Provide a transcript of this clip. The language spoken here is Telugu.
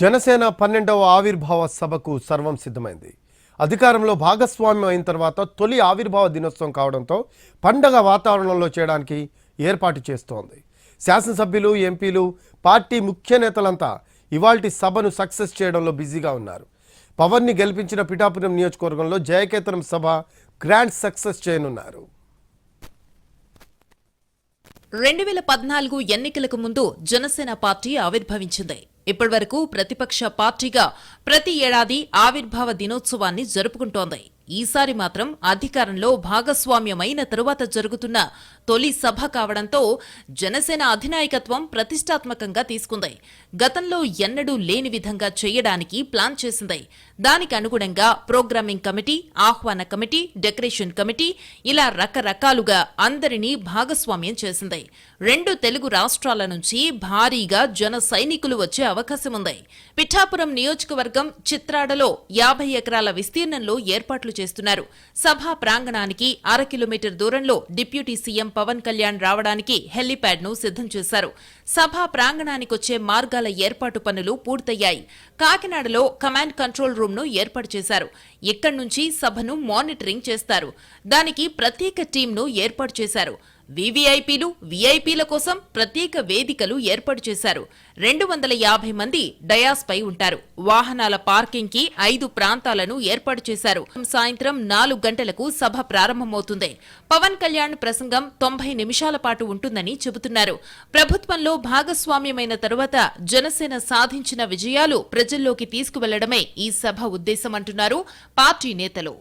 జనసేన 12వ ఆవిర్భావ సభకు సర్వం సిద్ధమైంది. అధికారంలో భాగస్వామ్యం అయిన తర్వాత తొలి ఆవిర్భావ దినోత్సవం కావడంతో పండగ వాతావరణంలో చేయడానికి ఏర్పాటు చేస్తోంది. శాసనసభ్యులు, ఎంపీలు, పార్టీ ముఖ్య నేతలంతా ఇవాల్టి సభను సక్సెస్ చేయడంలో బిజీగా ఉన్నారు. పవన్ని గెలిపించిన పిఠాపురం నియోజకవర్గంలో జయకేతనం సభ గ్రాండ్ సక్సెస్ చేయనున్నారు. 2014 ఎన్నికలకు ముందు జనసేన పార్టీ ఆవిర్భవించింది. ఇప్పటివరకు ప్రతిపక్ష పార్టీగా ప్రతి ఏడాది ఆవిర్భావ దినోత్సవాన్ని జరుపుకుంటోంది. ఈసారి మాత్రం అధికారంలో భాగస్వామ్యమైన తరువాత జరుగుతున్న తొలి సభ కావడంతో జనసేన అధినాయకత్వం ప్రతిష్టాత్మకంగా తీసుకుంది. గతంలో ఎన్నడూ లేని విధంగా చేయడానికి ప్లాన్ చేసింది. దానికి అనుగుణంగా ప్రోగ్రామింగ్ కమిటీ, ఆహ్వాన కమిటీ, డెకరేషన్ కమిటీ ఇలా రకరకాలుగా అందరినీ భాగస్వామ్యం చేసింది. 2 తెలుగు రాష్ట్రాల నుంచి భారీగా జన సైనికులు వచ్చే అవకాశం ఉంది. పిఠాపురం నియోజకవర్గం చిత్రాడలో 50 ఎకరాల విస్తీర్ణంలో ఏర్పాట్లు చేస్తున్నారు. సభా ప్రాంగణానికి 1/2 కిలోమీటర్ దూరంలో డిప్యూటీ సీఎం పవన్ కళ్యాణ్ రావడానికి హెలీప్యాడ్ ను సిద్ధం చేశారు. సభా ప్రాంగణానికొచ్చే మార్గాల ఏర్పాటు పనులు పూర్తయ్యాయి. కాకినాడలో కమాండ్ కంట్రోల్ రూమ్ ను ఏర్పాటు చేశారు. ఇక్కడి నుంచి సభను మానిటరింగ్ చేస్తారు. దానికి ప్రత్యేక టీంను ఏర్పాటు చేశారు. వీవీఐపీలు, వీఐపీల కోసం ప్రత్యేక వేదికలు ఏర్పాటు చేశారు. 250 మంది డయాస్ పై ఉంటారు. వాహనాల పార్కింగ్ కి 5 ప్రాంతాలను ఏర్పాటు చేశారు. సాయంత్రం 4 గంటలకు సభ ప్రారంభమవుతుంది. పవన్ కళ్యాణ్ ప్రసంగం 90 నిమిషాల పాటు ఉంటుందని చెబుతున్నారు. ప్రభుత్వంలో భాగస్వామ్యమైన తరువాత జనసేన సాధించిన విజయాలు ప్రజల్లోకి తీసుకువెళ్లడమే ఈ సభ ఉద్దేశమంటున్నారు పార్టీ నేతలు.